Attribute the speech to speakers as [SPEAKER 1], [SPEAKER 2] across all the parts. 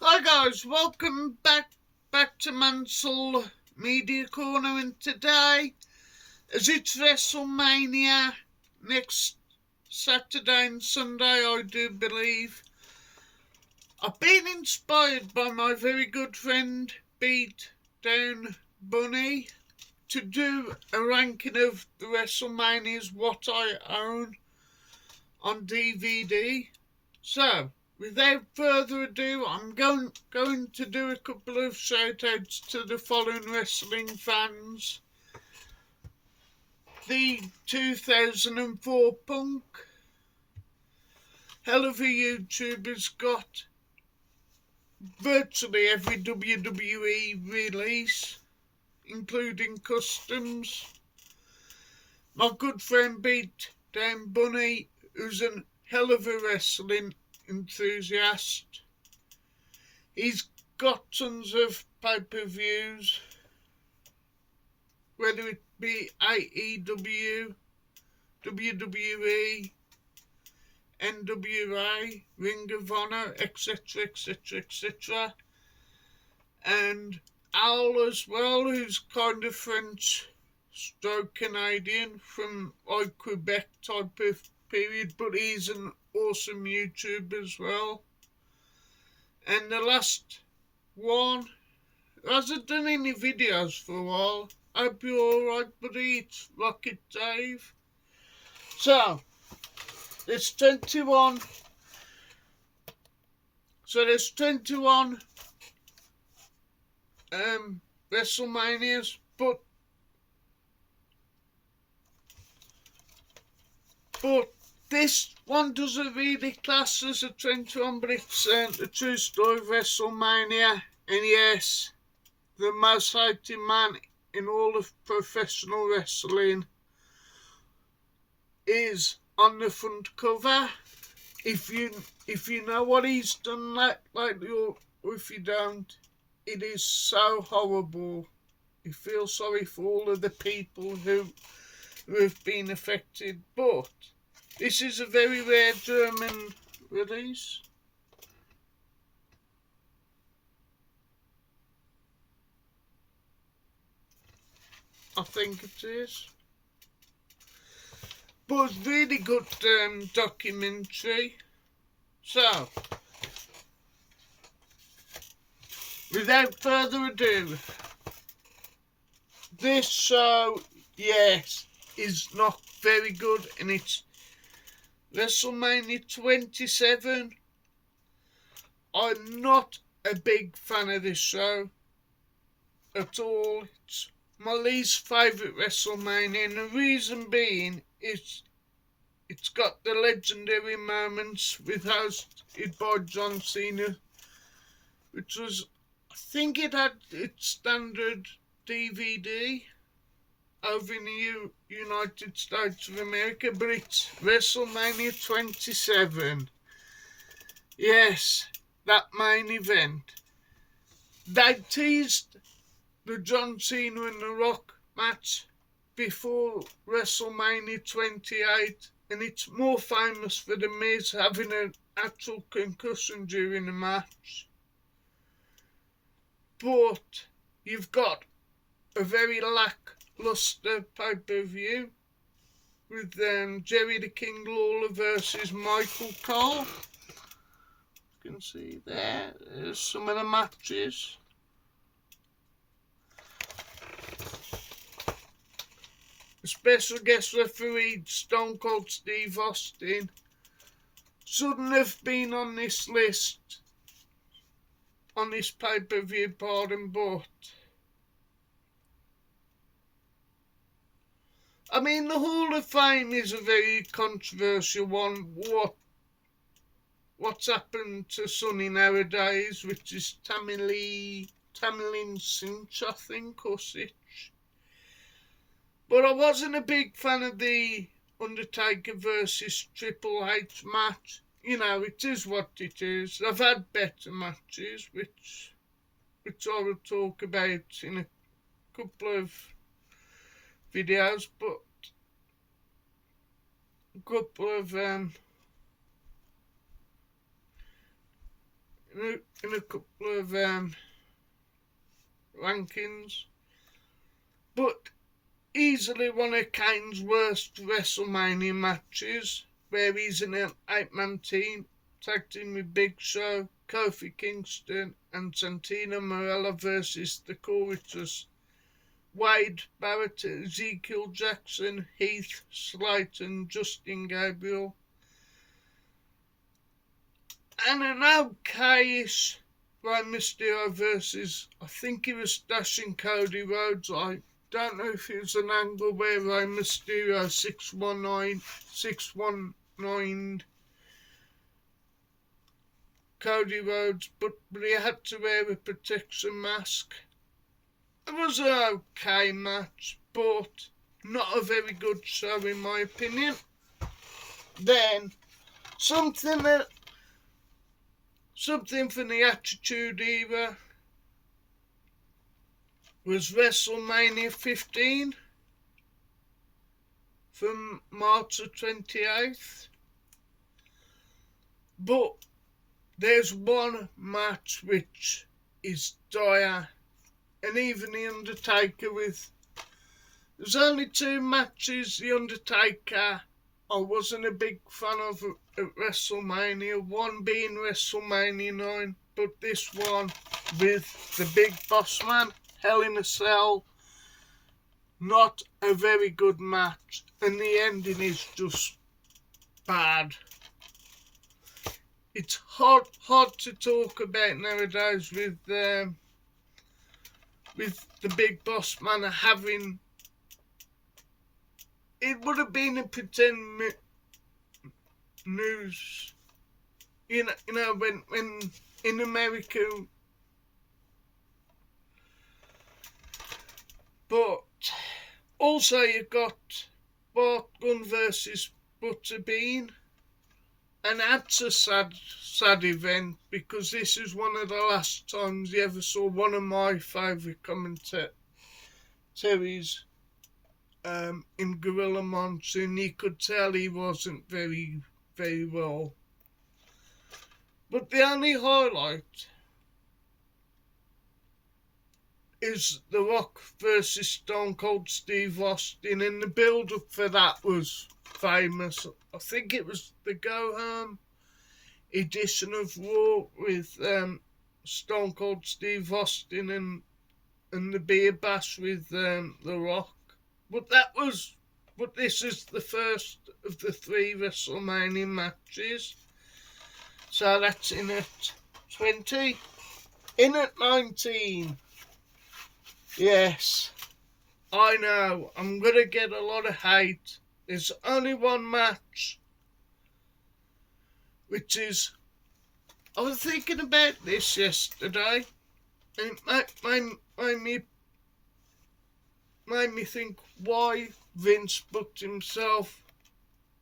[SPEAKER 1] Hi guys, welcome back to Mansell Media Corner, and today, as it's Wrestlemania next Saturday and Sunday, I do believe, I've been inspired by my very good friend Beat Down Bunny to do a ranking of the WrestleManias what I own on DVD. So, without further ado, I'm going to do a couple of shout-outs to the following wrestling fans. The 2004 Punk. Hell of a YouTuber's got virtually every WWE release, including customs. My good friend Beat Down Bunny, who's a hell of a wrestling enthusiast. He's got tons of pay-per-views, whether it be AEW, WWE, NWA, Ring of Honor, etc, etc, etc. And Al as well, who's kind of French stroke Canadian from like Quebec type of period, but he's an awesome YouTuber as well. And the last one hasn't done any videos for a while. Hope you're alright, buddy. It's Rocket Dave. So, there's 21. So there's 21 WrestleManias, but this one doesn't really class as a 21, but it's a true story of WrestleMania. And yes, the most hated man in all of professional wrestling is on the front cover. If you know what he's done lately, or if you don't, it is so horrible. You feel sorry for all of the people who have been affected. But this is a very rare German release. I think it is. But it's really good documentary. So, without further ado, this show, yes, is not very good, and it's WrestleMania 27. I'm not a big fan of this show at all. It's my least favourite WrestleMania, and the reason being is it's got the legendary moments with hosted by John Cena, which was, I think it had its standard DVD over in the United States of America, but it's WrestleMania 27. Yes, that main event. They teased the John Cena and The Rock match before WrestleMania 28, and it's more famous for The Miz having an actual concussion during the match. But you've got a very lackluster pay-per-view with Jerry the King Lawler versus Michael Cole. You can see there's some of the matches. A special guest referee, Stone Cold Steve Austin, shouldn't have been on this list, on this pay-per-view, pardon, but I mean, the Hall of Fame is a very controversial one. What's happened to Sonny nowadays, which is Tamilin Cinch, I think, or Sitch. But I wasn't a big fan of the Undertaker versus Triple H match. You know, it is what it is. I've had better matches, which I will talk about in a couple of videos, but a couple of in a couple of rankings, but easily one of Kane's worst WrestleMania matches, where he's in an 8-man team, tag team with Big Show, Kofi Kingston and Santino Marella versus the Choruses, Wade Barrett, Ezekiel Jackson, Heath Slater, Justin Gabriel. And an okayish Rey Mysterio versus, I think he was dashing Cody Rhodes. I don't know if it was an angle where Rey Mysterio 619 Cody Rhodes, but he had to wear a protection mask. It was an okay match, but not a very good show in my opinion. Then, something from the Attitude Era was WrestleMania 15 from March the 28th. But there's one match which is dire, and even The Undertaker there's only 2 matches The Undertaker I wasn't a big fan of at WrestleMania, one being WrestleMania 9, but this one with the Big Boss Man, Hell in a Cell, not a very good match, and the ending is just bad. It's hard to talk about nowadays with the Big Boss Man having. It would have been a pretend news, you know, when in America. But also you've got Bart Gunn versus Butterbean. And that's a sad event, because this is one of the last times you ever saw one of my favourite commentaries in Gorilla Monsoon. You could tell he wasn't very, very well. But the only highlight is The Rock versus Stone Cold Steve Austin, and the build-up for that was famous. I think it was the Go Home edition of Raw with Stone Cold Steve Austin and the Beer Bash with The Rock. But this is the first of the 3 WrestleMania matches. So that's in at 20. In at 19. Yes, I know, I'm going to get a lot of hate. There's only one match, which is, I was thinking about this yesterday, and it made me think why Vince booked himself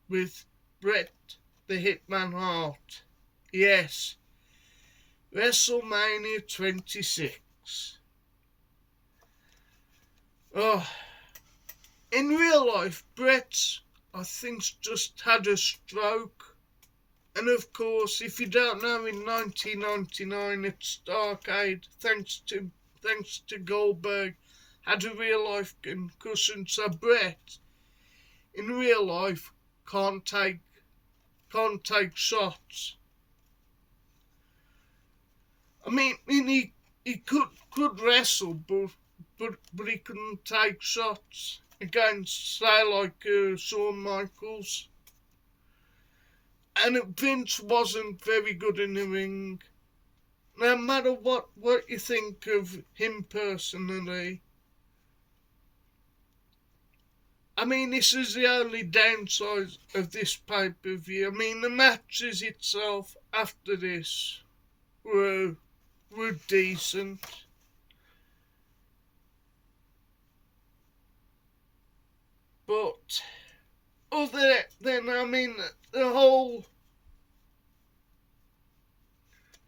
[SPEAKER 1] with Bret the Hitman Hart. Yes, WrestleMania 26. Oh, in real life, Bret, I think, just had a stroke. And of course, if you don't know, in 1999 at Starrcade, thanks to Goldberg, had a real life concussion. So Bret, in real life, can't take shots. I mean he could wrestle, but he couldn't take shots against, say, like Shawn Michaels. And Vince wasn't very good in the ring. No matter what you think of him personally. I mean, this is the only downside of this pay-per-view. I mean, the matches itself after this were decent. But other than, I mean, the whole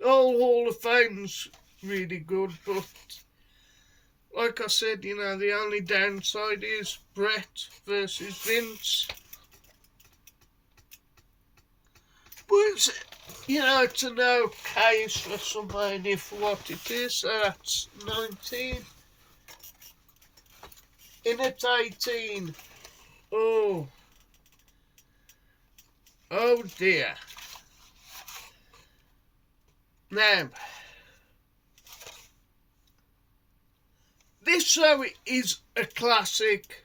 [SPEAKER 1] Hall of Fame's really good, but like I said, you know, the only downside is Bret versus Vince. But You know, it's an okay WrestleMania for what it is. So that's 19. In at 18. Oh. Oh dear. Now, this show is a classic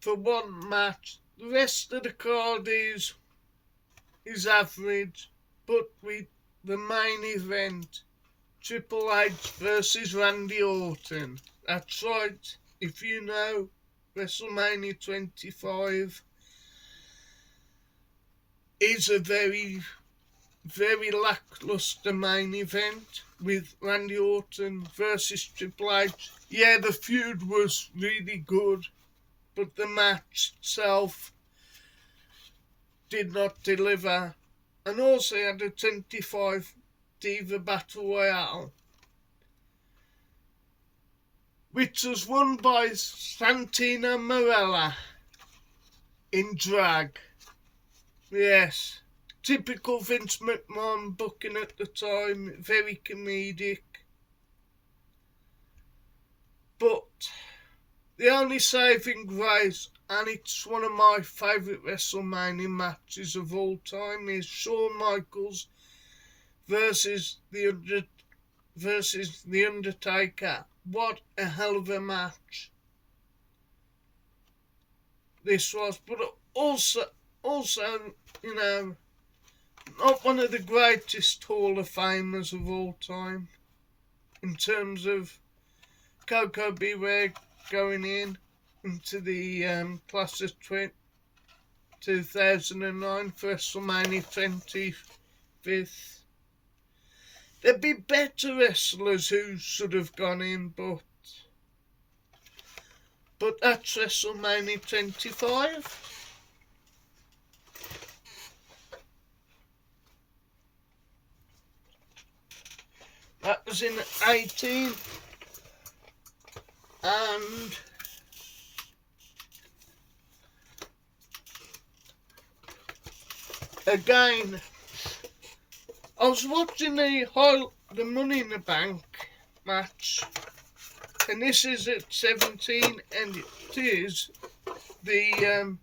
[SPEAKER 1] for one match. The rest of the card is average, but with the main event, Triple H versus Randy Orton. That's right. If you know, WrestleMania 25 is a very, very lackluster main event with Randy Orton versus Triple H. Yeah, the feud was really good, but the match itself did not deliver. And also had a 25 Diva Battle Royale, which was won by Santina Marella in drag. Yes, typical Vince McMahon booking at the time, very comedic. But the only saving grace, and it's one of my favourite WrestleMania matches of all time, is Shawn Michaels versus the Undertaker. What a hell of a match this was, but also, you know, not one of the greatest Hall of Famers of all time in terms of Coco Beware going into the class of 2009 for WrestleMania 25th. There'd be better wrestlers who should have gone in, but that's WrestleMania 25. That was in 18. And again, I was watching the Money in the Bank match, and this is at 17, and it is the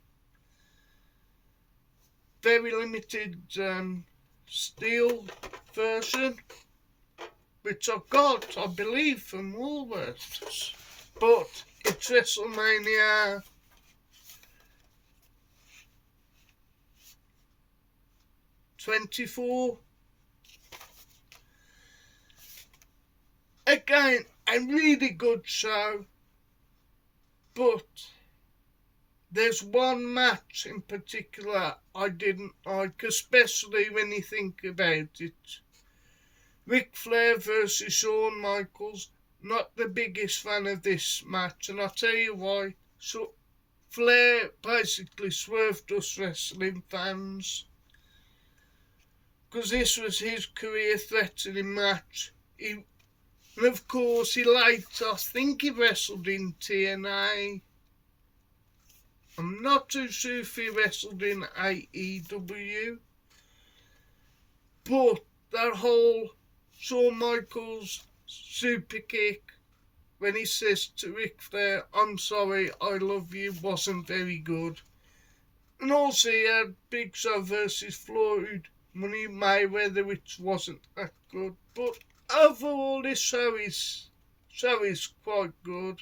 [SPEAKER 1] very limited steel version, which I got, I believe, from Woolworths. But it's WrestleMania 24. Again, a really good show, but there's one match in particular I didn't like, especially when you think about it. Ric Flair versus Shawn Michaels. Not the biggest fan of this match, and I'll tell you why. So Flair basically swerved us wrestling fans, because this was his career-threatening match. And of course, he later, I think he wrestled in TNA. I'm not too sure if he wrestled in AEW. But that whole Shawn Michaels super kick, when he says to Ric Flair, "I'm sorry, I love you," wasn't very good. And also he had Big Show versus Floyd Money Mayweather, which wasn't that good. But overall, this show is quite good.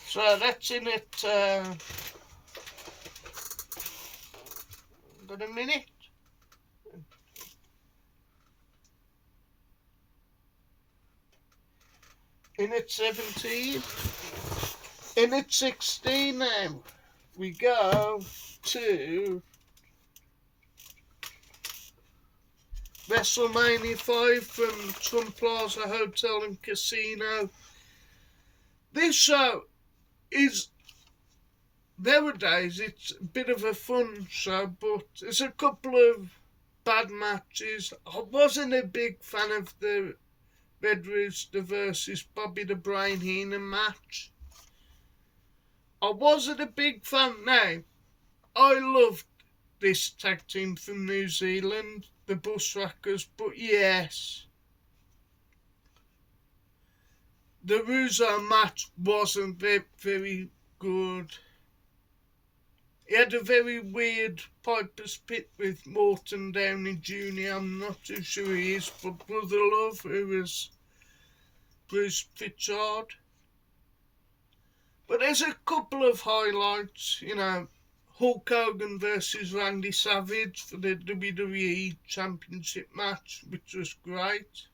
[SPEAKER 1] So that's in it. Got a minute. In at 17. In at 16 now. We go to WrestleMania 5 from Sun Plaza Hotel and Casino. This show is, nowadays, it's a bit of a fun show, but there's a couple of bad matches. I wasn't a big fan of the Red Rooster versus Bobby the Brain Heenan match. I wasn't a big fan now. I loved this tag team from New Zealand, the Bushwhackers, but yes, the Russo match wasn't very good. He had a very weird Piper's Pit with Morton Downey Jr. I'm not too sure who he is, but Brother Love, who was Bruce Pritchard. But there's a couple of highlights, Hulk Hogan versus Randy Savage for the WWE Championship match, which was great.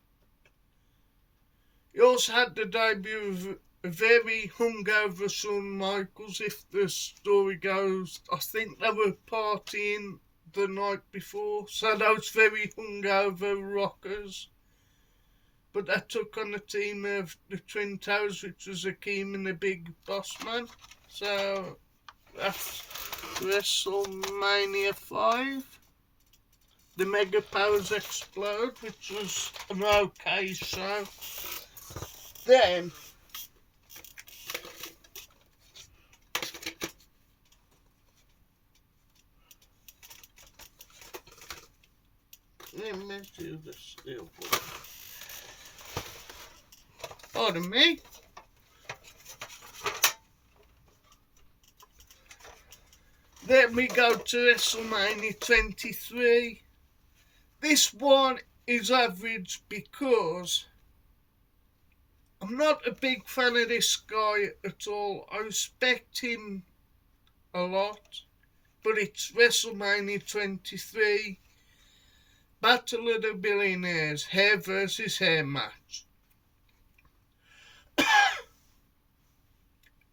[SPEAKER 1] He also had the debut of a very hungover Shawn Michaels, if the story goes. I think they were partying the night before, so those very hungover rockers. But they took on the team of the Twin Towers, which was Akeem and the Big Boss Man. So that's WrestleMania 5. The Mega Powers Explode, which was an okay show. Then let me do the steel ball. Pardon me. Then we go to WrestleMania 23. This one is average because I'm not a big fan of this guy at all. I respect him a lot, but it's WrestleMania 23. Battle of the Billionaires, hair versus hair match.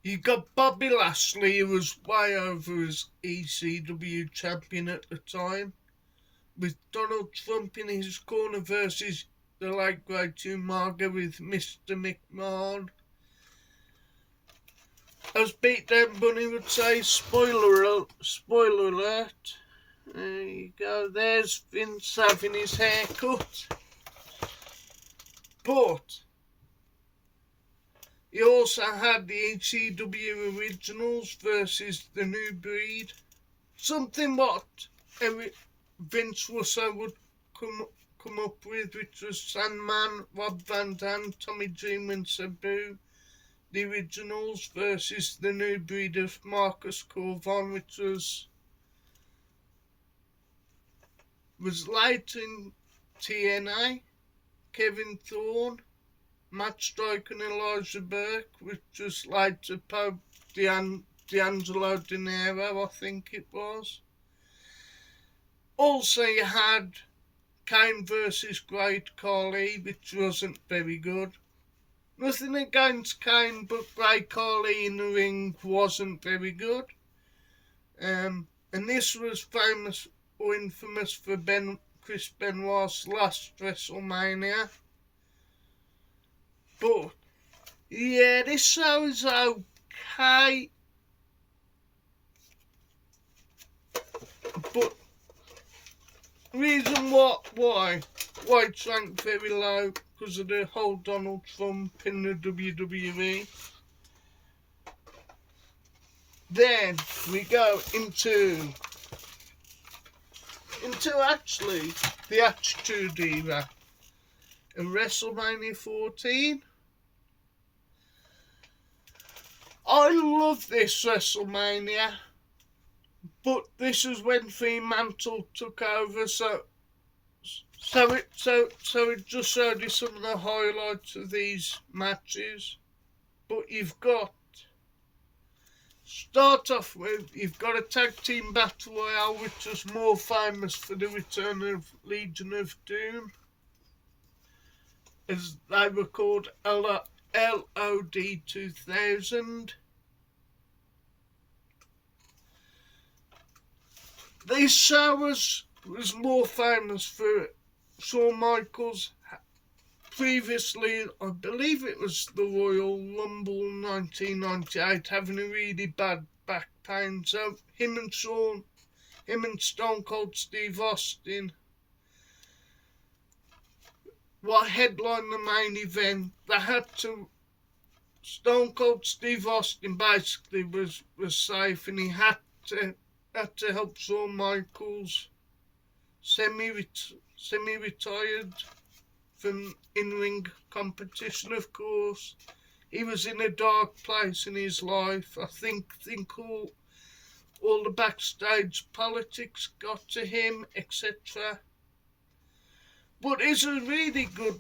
[SPEAKER 1] You got Bobby Lashley, who was way over as ECW champion at the time, with Donald Trump in his corner versus the late great Umaga with Mr. McMahon. As Beatdown Bunny would say, spoiler alert. There you go, there's Vince having his hair cut. But he also had the ECW originals versus the New Breed. Something what Vince Russo would come up with, which was Sandman, Rob Van Dam, Tommy Dreamer and Sabu. The originals versus the New Breed of Marcus Corvon, which was later in TNA. Kevin Thorne, Matt Striker and Elijah Burke, which was later Pope D'Angelo De Niro, I think it was. Also you had Kane versus Great Khali, which wasn't very good. Nothing against Kane, but Great Khali in the ring wasn't very good. And this was famous or infamous for Chris Benoit's last WrestleMania. But yeah, this show is okay. But reason why it's ranked very low, because of the whole Donald Trump in the WWE. Then we go into actually the Attitude Era in WrestleMania 14. I love this WrestleMania, but this is when Fremantle took over, so it just showed you some of the highlights of these matches. But start off with, you've got a tag team battle royale, which was more famous for the return of Legion of Doom, as they were called LOD 2000. This show was more famous for Shawn Michaels. Previously, I believe it was the Royal Rumble 1998, having a really bad back pain. So him and Stone Cold Steve Austin were headlining the main event. They had to. Stone Cold Steve Austin basically was safe, and he had to had to help Shawn Michaels, semi-retired from in-ring competition, of course. He was in a dark place in his life. I think all the backstage politics got to him, etc. But it's a really good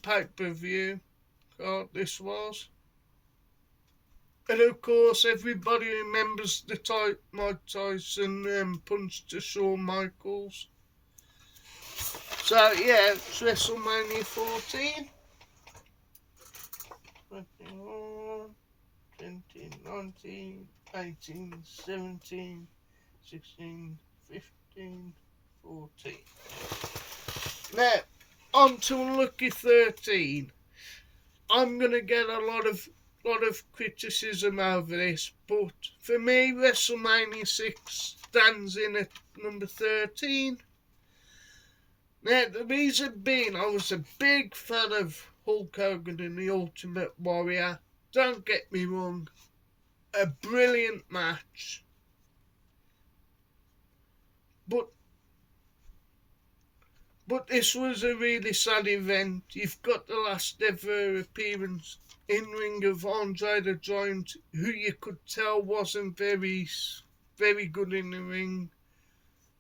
[SPEAKER 1] pay-per-view. God, this was. And of course, everybody remembers the Mike Tyson punch to Shawn Michaels. So yeah, it's WrestleMania 14. 21, 20, 19, 18, 17, 16, 15, 14. Now, on to Unlucky 13. I'm going to get a lot of criticism over this, but for me, WrestleMania 6 stands in at number 13. Now, the reason being, I was a big fan of Hulk Hogan and the Ultimate Warrior. Don't get me wrong, a brilliant match. But this was a really sad event. You've got the last ever appearance in ring of Andre the Giant, who you could tell wasn't very good in the ring.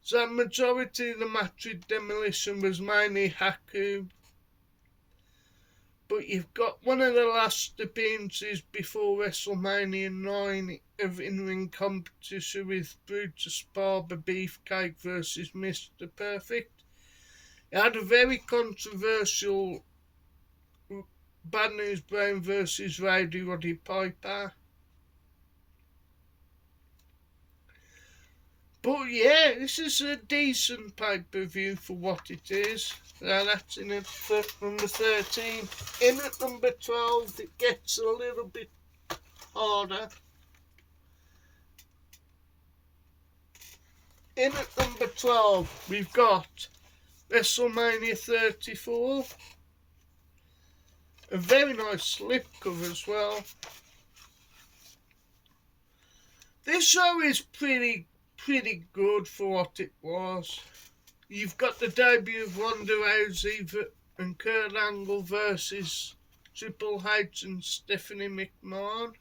[SPEAKER 1] So the majority of the match with Demolition was mainly Haku. But you've got one of the last appearances before WrestleMania 9 of in-ring competition with Brutus Barber Beefcake versus Mr. Perfect. It had a very controversial Bad News Brown versus Rowdy Roddy Piper. But yeah, this is a decent pay-per-view for what it is. Now that's in at number 13. In at number 12, it gets a little bit harder. In at number 12, we've got WrestleMania 34. A very nice slip cover as well. This show is pretty good for what it was. You've got the debut of Ronda Rousey and Kurt Angle versus Triple H and Stephanie McMahon,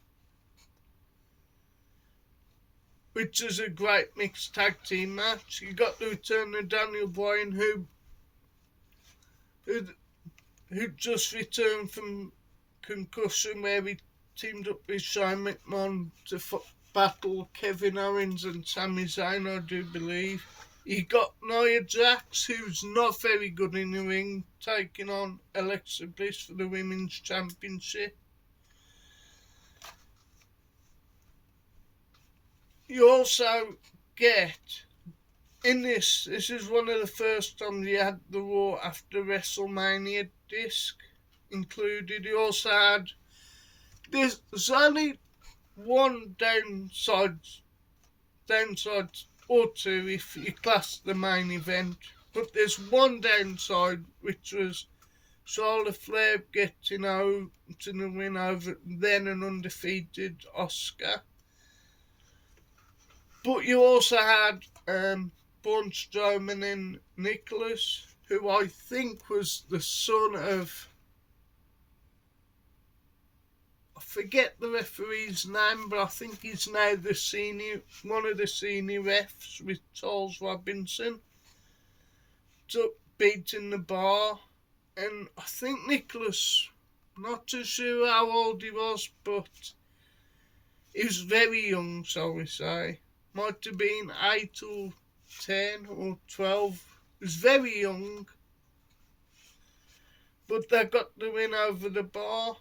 [SPEAKER 1] which is a great mixed tag team match. You got the return of Daniel Bryan, who just returned from concussion, where he teamed up with Shane McMahon to battle Kevin Owens and Sami Zayn, I do believe. You got Nia Jax, who's not very good in the ring, taking on Alexa Bliss for the Women's Championship. You also get, in this is one of the first times you had the Raw after WrestleMania disc included. You also had, there's only one downside or two if you class the main event, but there's one downside, which was Charlotte Flair getting out to the win over then an undefeated Asuka. But you also had Braun Strowman and Nicholas, who I think was the son of, I forget the referee's name, but I think he's now one of the senior refs with Charles Robinson, beating the bar. And I think Nicholas, not too sure how old he was, but he was very young, shall we say. Might have been 8 or 10 or 12. He was very young. But they got the win over the bar.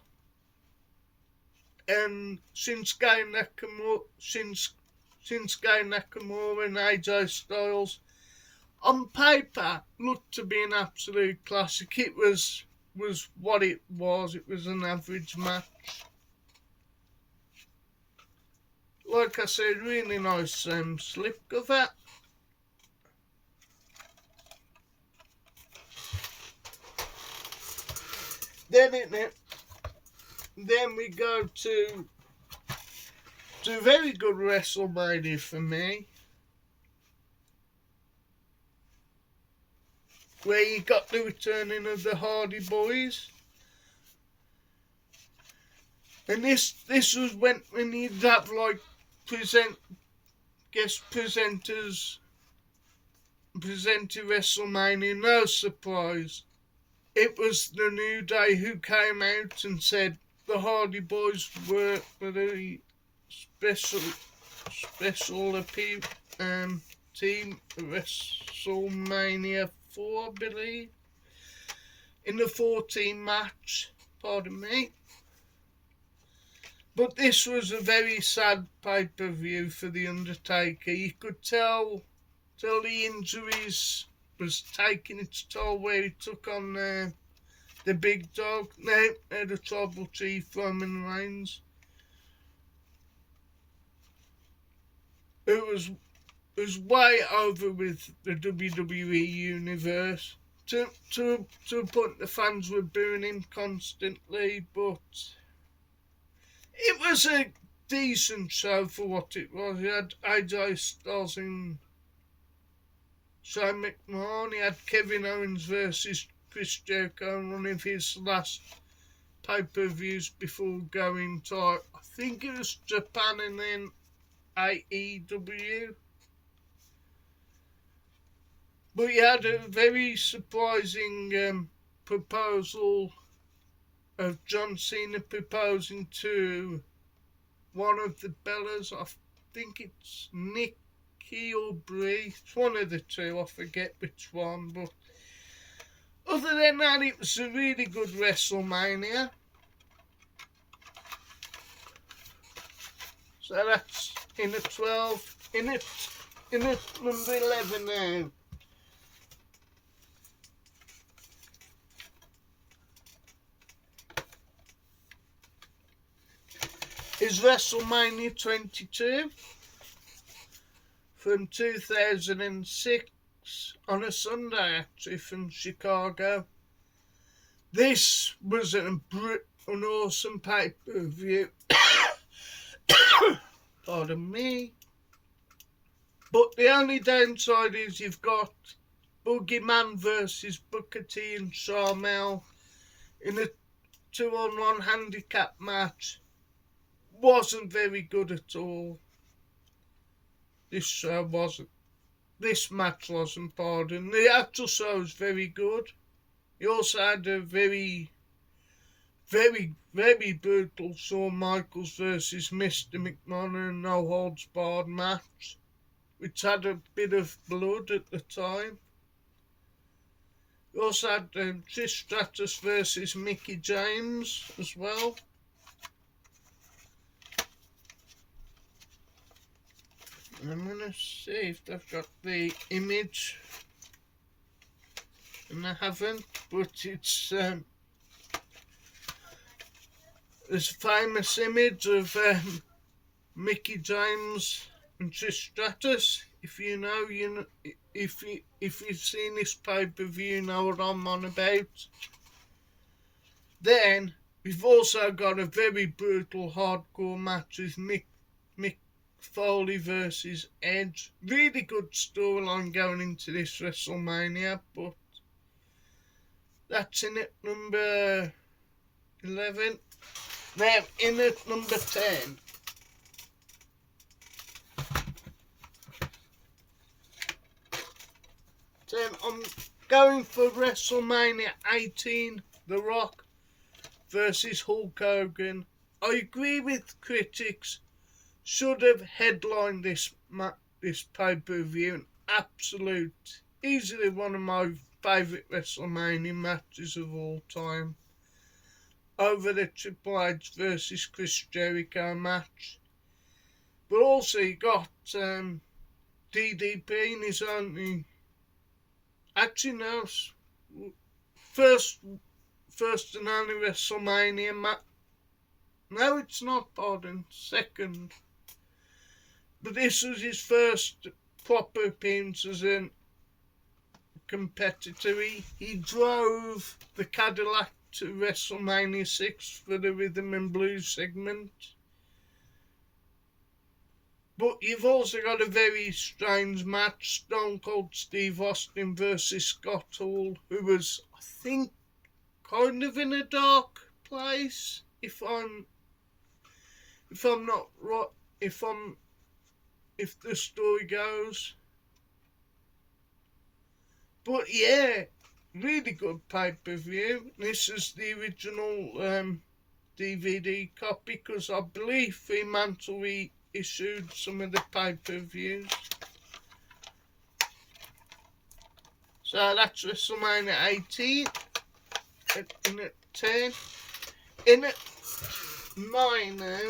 [SPEAKER 1] And Shinsuke Nakamura and AJ Styles, on paper, looked to be an absolute classic. It was what it was. It was an average match. Like I said, really nice slip cover. Then we go to very good WrestleMania for me. where you got the returning of the Hardy Boys. And this was when you'd have like guest presenters presenting WrestleMania. No surprise, it was the New Day who came out and said the Hardy Boys were the special appeal team at WrestleMania 4, I believe, in the 14 match. Pardon me. But this was a very sad pay-per-view for The Undertaker. You could tell the injuries was taking its toll, where he took on the big dog, the Tribal Chief, Roman Reigns. It was way over with the WWE universe. To a point, the fans were booing him constantly, but it was a decent show for what it was. He had AJ Styles and Shane McMahon. He had Kevin Owens versus Chris Jericho on one of his last pay-per-views before going to, I think it was Japan and then AEW. But he had a very surprising proposal of John Cena proposing to one of the Bellas. I think it's Nikki or Brie. It's one of the two. I forget which one. But other than that, it was a really good WrestleMania. So that's in at 12. In at number 11 now. Is WrestleMania 22 from 2006 on a Sunday, actually, from Chicago. This was an awesome pay-per-view. Pardon me. But the only downside is you've got Boogeyman versus Booker T and Sharmell in a 2-on-1 handicap match. Wasn't very good at all. This show wasn't. This match wasn't, pardon. The actual show was very good. He also had a very, very, very brutal Shawn Michaels versus Mr. McMahon and no holds barred match, which had a bit of blood at the time. He also had Trish Stratus versus Mickie James as well. I'm going to see if they've got the image, and they haven't, but it's there's a famous image of Mickie James and Trish Stratus. If you know, if you've seen this pay-per-view, you know what I'm on about. Then we've also got a very brutal hardcore match with Mick Foley versus Edge. Really good storyline going into this WrestleMania, but that's in at number 11. Now in at number 10. I'm going for WrestleMania 18, The Rock versus Hulk Hogan. I agree with critics. Should have headlined this pay-per-view. An absolute, easily one of my favourite WrestleMania matches of all time. Over the Triple H versus Chris Jericho match. But also he got DDP in his own. Actually, no. First and only WrestleMania match. No, it's not, pardon. Second. But this was his first proper appearance as a competitor. He drove the Cadillac to WrestleMania 6 for the Rhythm and Blues segment. But you've also got a very strange match, Stone Cold Steve Austin versus Scott Hall, who was, I think, kind of in a dark place, if I'm not right, if the story goes. But yeah, really good pay-per-view. This is the original DVD copy, because I believe Fremantle reissued some of the pay-per-views. So that's WrestleMania 18. In at 10. In at 9 now.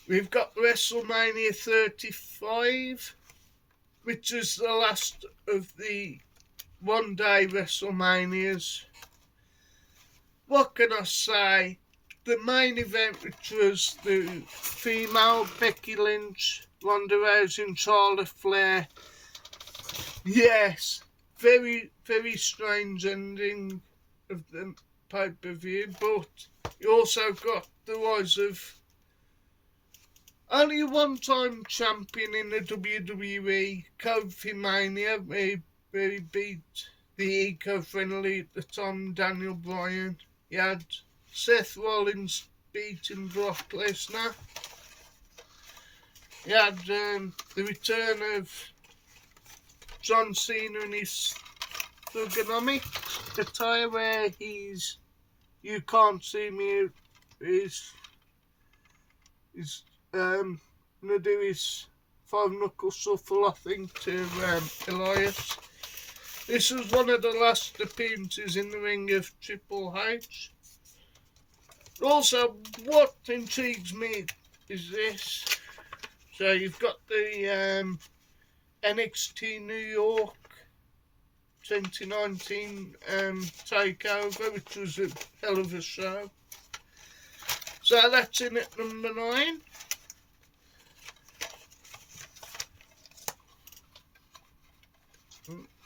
[SPEAKER 1] We've got WrestleMania 35, which is the last of the one-day WrestleManias. What can I say? The main event, which was the female Becky Lynch, Ronda Rousey and Charlotte Flair. Yes, very, very strange ending of the pay-per-view, but you also got the rise of only a one-time champion in the WWE, Kofi Mania, where he beat the eco-friendly at the time, Daniel Bryan. He had Seth Rollins beating Brock Lesnar. He had the return of John Cena in his Thugonomic attire, where he's "You Can't See Me," is gonna do his 5-knuckle shuffle, I think, to Elias. This was one of the last appearances in the ring of Triple H. Also, what intrigues me is this. So you've got the NXT New York 2019 takeover, which was a hell of a show. So that's in at number 9.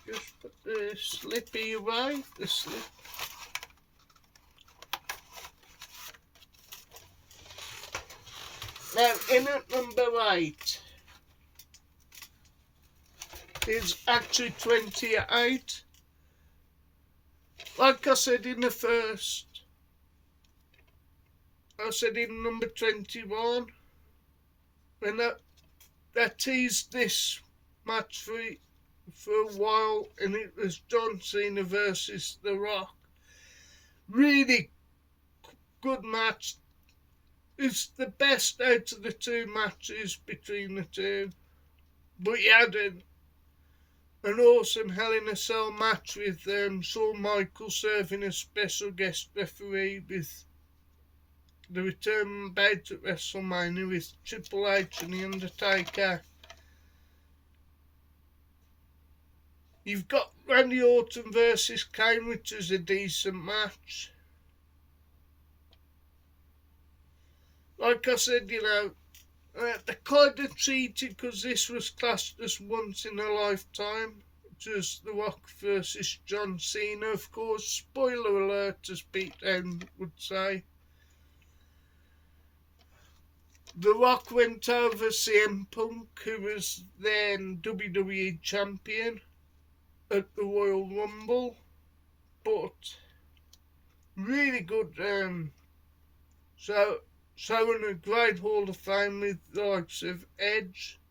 [SPEAKER 1] Just put the slippy away. The slip. Now, in at number 8 is actually 28. Like I said in the first, I said in number 21, when they teased this match for a while, and it was John Cena versus The Rock. Really good match. It's the best out of the two matches between the two. But you had an awesome Hell in a Cell match with Shawn Michaels serving as special guest referee, with the return bout at WrestleMania with Triple H and The Undertaker. You've got Randy Orton versus Kane, which is a decent match. Like I said, they kind of cheated, because this was classed as once in a lifetime, which was The Rock versus John Cena, of course. Spoiler alert, as Beatdown would say. The Rock went over CM Punk, who was then WWE champion, at the Royal Rumble. But really good, showing a great Hall of Fame with the likes of Edge,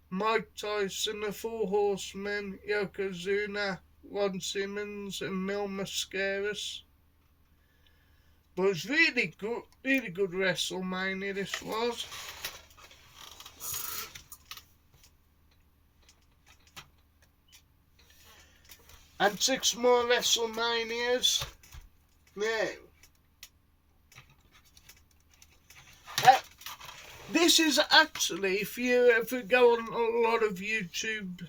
[SPEAKER 1] Mike Tyson, the Four Horsemen, Yokozuna, Ron Simmons and Mil Mascaras. But it's really good WrestleMania this was. And 6 more WrestleManias. Now, this is actually, if you ever go on a lot of YouTube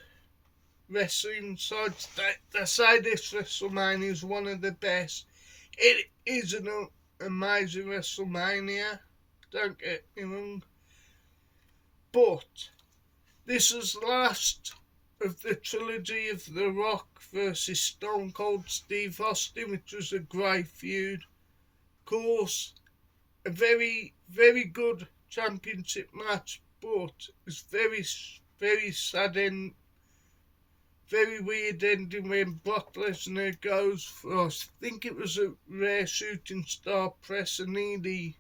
[SPEAKER 1] wrestling sites, they say this WrestleMania is one of the best. It is an amazing WrestleMania, don't get me wrong. But this is the last of the trilogy of The Rock versus Stone Cold Steve Austin, which was a great feud. course, a very, very good championship match, but it's very sad and very weird ending when Brock Lesnar goes for, I think it was a rare shooting star press, and I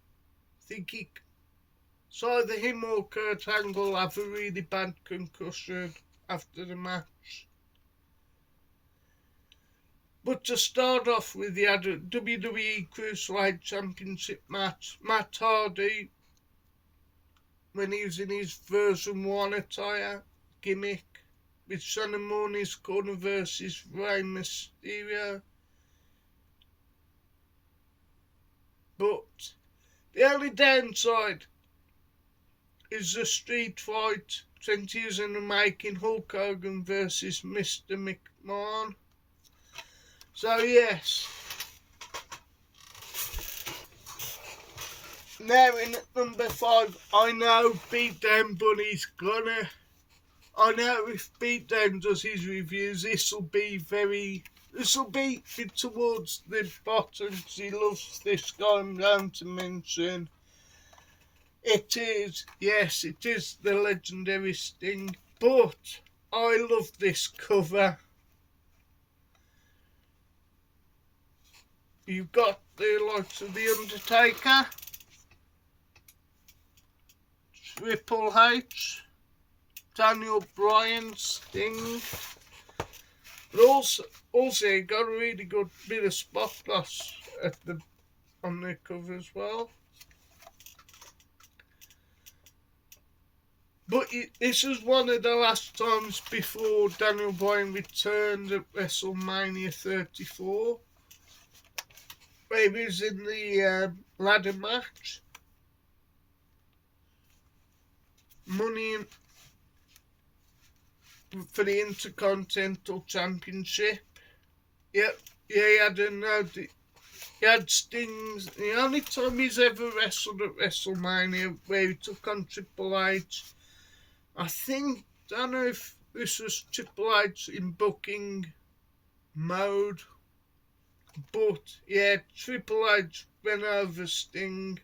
[SPEAKER 1] think it's either him or Kurt Angle have a really bad concussion after the match. But to start off with, he had a WWE Cruiserweight Championship match. Matt Hardy, when he was in his version 1 attire gimmick, with Shannon Mooney's corner versus Rey Mysterio. But the only downside is the street fight 20 years in the making, Hulk Hogan versus Mr. McMahon. So yes, now in at number 5, I know Beatdown Bunny's gonna, I know if Beatdown does his reviews, this'll be towards the bottom, because he loves this guy I'm going to mention. It is the legendary Sting, but I love this cover. You've got the likes of The Undertaker, Triple H, Daniel Bryan, Sting, but also you got a really good bit of spot gloss on the cover as well. But this was one of the last times before Daniel Bryan returned at WrestleMania 34. Where he was in the ladder match. Money for the Intercontinental Championship. Yep, yeah, he had Sting's. The only time he's ever wrestled at WrestleMania where he took on Triple H. I don't know if this was Triple H in booking mode. But yeah, Triple H went over Sting.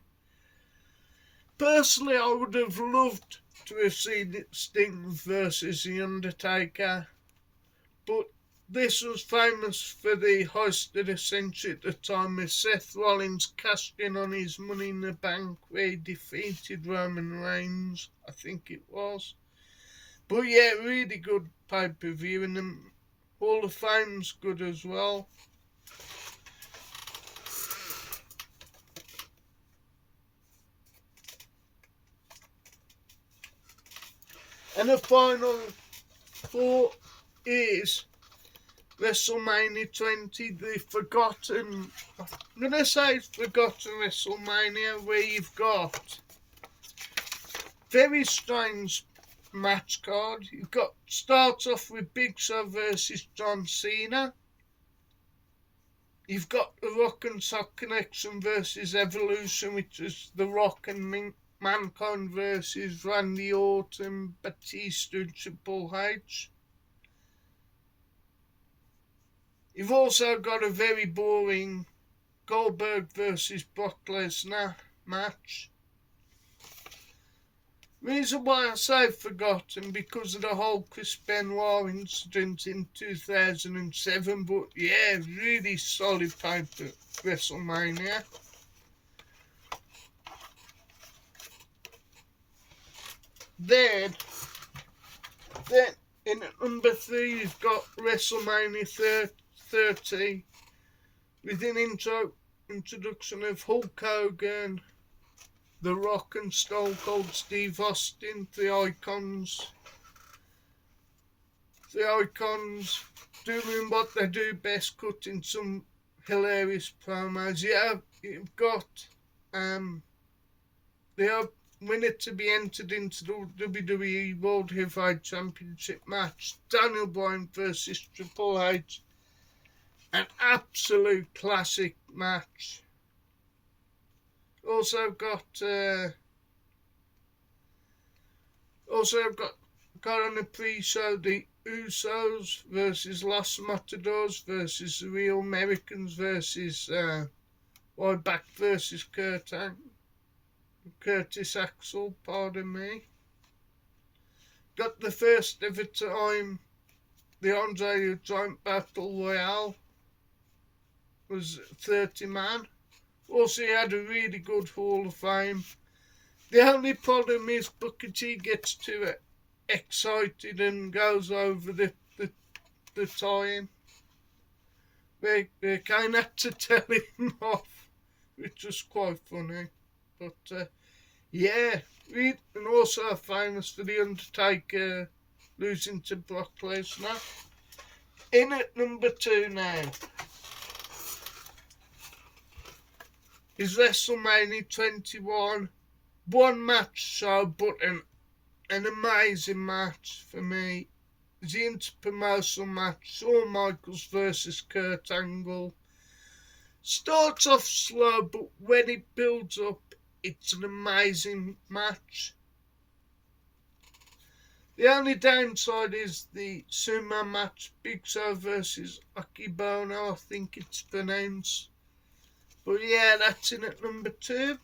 [SPEAKER 1] Personally, I would have loved to have seen Sting versus The Undertaker. But this was famous for the heist of the century at the time, with Seth Rollins cashed in on his Money in the Bank where he defeated Roman Reigns, I think it was. But yeah, really good pay-per-view, and the Hall of Fame's good as well. And the final 4 is WrestleMania 20, the forgotten, I'm going to say forgotten WrestleMania, where you've got very strange match card. You've got, starts off with Big Show versus John Cena. You've got the Rock and Sock Connection versus Evolution, which is The Rock and Mankind versus Randy Orton, Batista and Triple H. You've also got a very boring Goldberg versus Brock Lesnar match. Reason why I say forgotten, because of the whole Chris Benoit incident in 2007, but yeah, really solid paper WrestleMania. Then in at number 3, you've got WrestleMania 30 with an introduction of Hulk Hogan, The Rock and Stone Cold Steve Austin, the icons doing what they do best, cutting some hilarious promos. Yeah, you've got the winner to be entered into the WWE World Heavyweight Championship match, Daniel Bryan versus Triple H. An absolute classic match. Also got on the pre-show the Usos versus Los Matadors versus the Real Americans versus Ryback versus Curtis Axel, pardon me. Got the first ever time the Andre the Giant Battle Royale was 30 man. Also, he had a really good Hall of Fame. The only problem is Booker T gets too excited and goes over the time. They kind of had to tell him off, which was quite funny. But yeah, and also famous for The Undertaker losing to Brock Lesnar. In at number 2 now is WrestleMania 21. One match show, but an amazing match for me. The interpromotional match, Shawn Michaels versus Kurt Angle. Starts off slow, but when it builds up, it's an amazing match. The only downside is the sumo match, Big Show versus Akibono, I think it's pronounced. But yeah, that's in at number 2.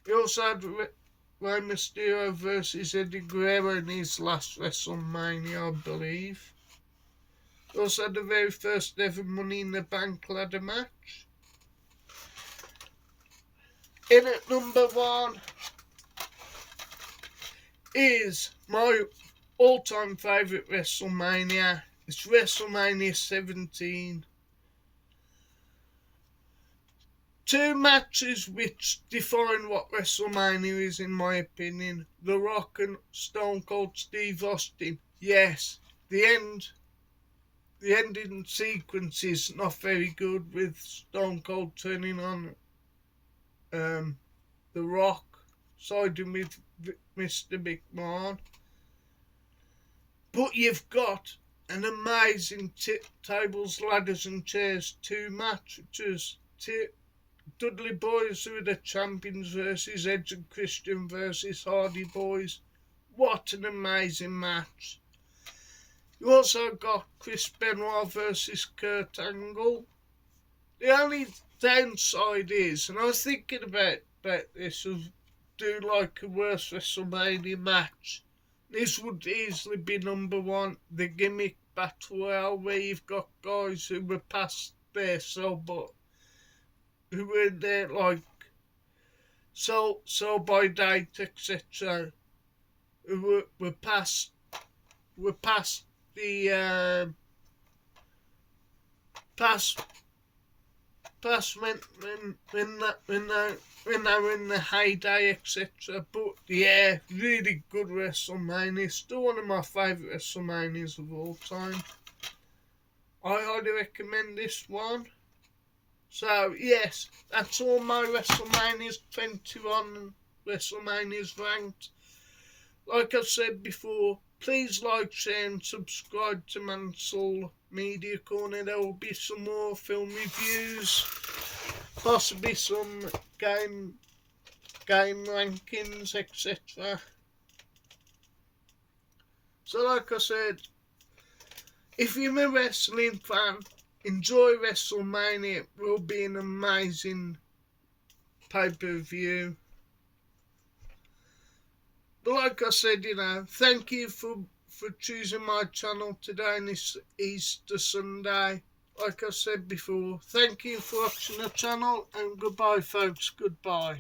[SPEAKER 1] We also had Rey Mysterio versus Eddie Guerrero in his last WrestleMania, I believe. We also had the very first ever Money in the Bank ladder match. In at number 1 is my all-time favourite WrestleMania. It's WrestleMania 17. 2 matches which define what WrestleMania is, in my opinion. The Rock and Stone Cold Steve Austin. Yes, the ending sequence is not very good, with Stone Cold turning on The Rock, siding with Mr. McMahon. But you've got an amazing tables, ladders and chairs 2 match, which is Dudley Boys, who are the champions, versus Edge and Christian versus Hardy Boys. What an amazing match. You also got Chris Benoit versus Kurt Angle. The only downside is, and I was thinking about this, of do like a worst WrestleMania match. This would easily be number 1, the gimmick battle royale, where you've got guys who were past their but who were there like so by date, etc. Who were past the past when they were in the heyday, etc. But yeah, really good WrestleMania. Still one of my favourite WrestleManias of all time. I highly recommend this one. So yes, that's all my WrestleManias 21 WrestleManias ranked. Like I said before, please like, share and subscribe to Mansell Media Corner. There will be some more film reviews, possibly some game rankings, etc. So like I said, if you're a wrestling fan, enjoy WrestleMania. It will be an amazing pay-per-view. But like I said, thank you for choosing my channel today on this Easter Sunday. Like I said before, thank you for watching the channel, and goodbye folks, goodbye.